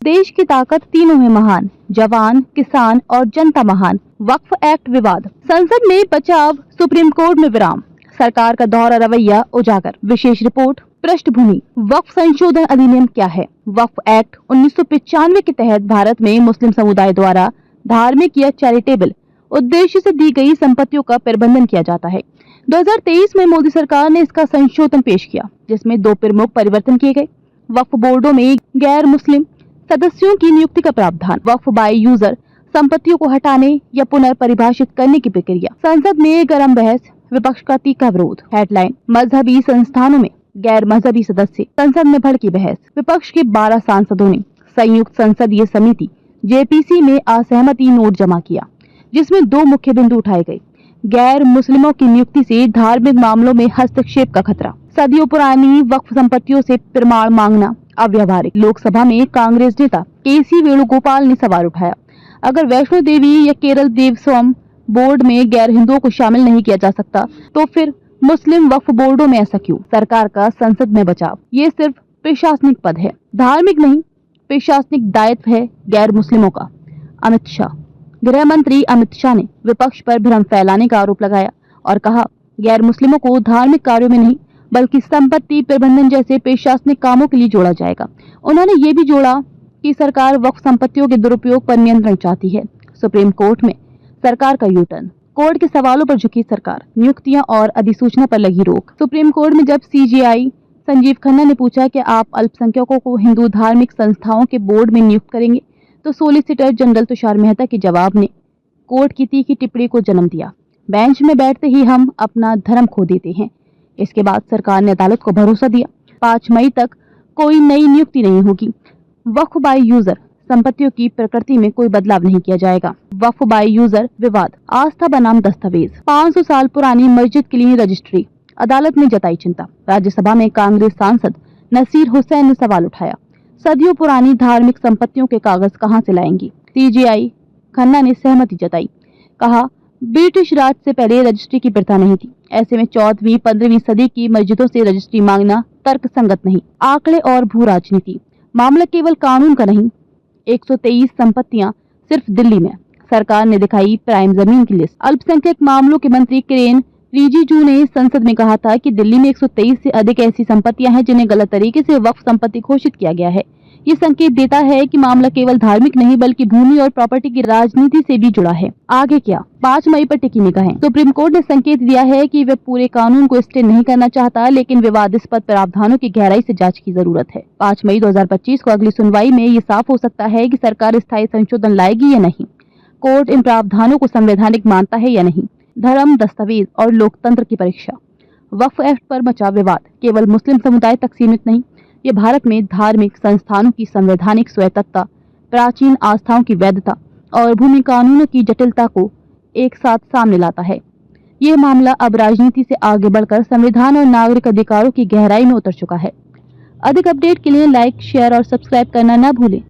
देश की ताकत तीनों है महान, जवान, किसान और जनता महान। वक्फ एक्ट विवाद, संसद में बचाव, सुप्रीम कोर्ट में विराम, सरकार का दोहरा रवैया उजागर। विशेष रिपोर्ट। पृष्ठभूमि। वक्फ संशोधन अधिनियम क्या है? वक्फ एक्ट 1995 के तहत भारत में मुस्लिम समुदाय द्वारा धार्मिक या चैरिटेबल उद्देश्य से दी गई संपत्तियों का प्रबंधन किया जाता है। 2023 में मोदी सरकार ने इसका संशोधन पेश किया, जिसमें 2 प्रमुख परिवर्तन किए गए। वक्फ बोर्डों में गैर मुस्लिम सदस्यों की नियुक्ति का प्रावधान, वक्फ बाय यूजर संपत्तियों को हटाने या पुनर्परिभाषित करने की प्रक्रिया। संसद में गरम बहस, विपक्ष का तीखा विरोध। हेडलाइन। मजहबी संस्थानों में गैर मजहबी सदस्य, संसद में भड़की बहस। विपक्ष के 12 सांसदों ने संयुक्त संसदीय समिति जेपीसी में असहमति नोट जमा किया, जिसमें 2 मुख्य बिंदु उठाए गए। गैर मुस्लिमों की नियुक्ति से धार्मिक मामलों में हस्तक्षेप का खतरा, सदियों पुरानी वक्फ संपत्तियों से प्रमाण मांगना अव्यावहारिक। लोकसभा में कांग्रेस नेता केसी वेणुगोपाल ने सवाल उठाया, अगर वैष्णो देवी या केरल देवस्थानम बोर्ड में गैर हिंदुओं को शामिल नहीं किया जा सकता, तो फिर मुस्लिम वक्फ बोर्डों में ऐसा क्यों? सरकार का संसद में बचाव, ये सिर्फ प्रशासनिक पद है, धार्मिक नहीं। प्रशासनिक दायित्व है गैर मुस्लिमों का। अमित शाह। गृह मंत्री अमित शाह ने विपक्ष पर भ्रम फैलाने का आरोप लगाया और कहा, गैर मुस्लिमों को धार्मिक कार्यों में नहीं बल्कि संपत्ति प्रबंधन जैसे प्रशासनिक कामों के लिए जोड़ा जाएगा। उन्होंने ये भी जोड़ा कि सरकार वक्फ संपत्तियों के दुरुपयोग पर नियंत्रण चाहती है। सुप्रीम कोर्ट में सरकार का यूटर्न, कोर्ट के सवालों पर झुकी सरकार, नियुक्तियां और अधिसूचना पर लगी रोक। सुप्रीम कोर्ट में जब सीजेआई संजीव खन्ना ने पूछा कि आप अल्पसंख्यकों को हिंदू धार्मिक संस्थाओं के बोर्ड में नियुक्त करेंगे, तो सोलिसिटर जनरल तुषार मेहता के जवाब ने कोर्ट की तीखी टिप्पणी को जन्म दिया, बेंच में बैठते ही हम अपना धर्म खो देते हैं। इसके बाद सरकार ने अदालत को भरोसा दिया, 5 मई तक कोई नई नियुक्ति नहीं होगी। वक्फ बाय यूजर संपत्तियों की प्रकृति में कोई बदलाव नहीं किया जाएगा। वक्फ बाय यूजर विवाद, आस्था बनाम दस्तावेज, 500 साल पुरानी मस्जिद के लिए रजिस्ट्री, अदालत ने जताई चिंता। राज्यसभा में कांग्रेस सांसद नसीर हुसैन ने सवाल उठाया, सदियों पुरानी धार्मिक संपत्तियों के कागज कहां से लाएंगी? सीजेआई खन्ना ने सहमति जताई, कहा ब्रिटिश राज से पहले रजिस्ट्री की प्रथा नहीं थी, ऐसे में 14वीं 15वीं सदी की मस्जिदों से रजिस्ट्री मांगना तर्कसंगत नहीं। आंकड़े और भू राजनीति, मामला केवल कानून का नहीं, 123 संपत्तियां सिर्फ दिल्ली में, सरकार ने दिखाई प्राइम जमीन की लिस्ट। अल्पसंख्यक मामलों के मंत्री किरेन रिजिजू ने संसद में कहा था कि दिल्ली में 123 से अधिक ऐसी संपत्तियां हैं जिन्हें गलत तरीके से वक्फ संपत्ति घोषित किया गया है। ये संकेत देता है कि मामला केवल धार्मिक नहीं बल्कि भूमि और प्रॉपर्टी की राजनीति से भी जुड़ा है। आगे क्या? 5 मई पर टिकी निगाहें। सुप्रीम कोर्ट ने संकेत दिया है कि वह पूरे कानून को स्टे नहीं करना चाहता, लेकिन विवादास्पद प्रावधानों की गहराई से जांच की जरूरत है। 5 मई 2025 को अगली सुनवाई में ये साफ हो सकता है कि सरकार स्थायी संशोधन लाएगी या नहीं, कोर्ट इन प्रावधानों को संवैधानिक मानता है या नहीं। धर्म, दस्तावेज और लोकतंत्र की परीक्षा। वक्फ एक्ट पर मचा विवाद केवल मुस्लिम समुदाय तक सीमित नहीं, ये भारत में धार्मिक संस्थानों की संवैधानिक स्वायत्तता, प्राचीन आस्थाओं की वैधता और भूमि कानूनों की जटिलता को एक साथ सामने लाता है। ये मामला अब राजनीति से आगे बढ़कर संविधान और नागरिक अधिकारों की गहराई में उतर चुका है। अधिक अपडेट के लिए लाइक, शेयर और सब्सक्राइब करना न भूलें।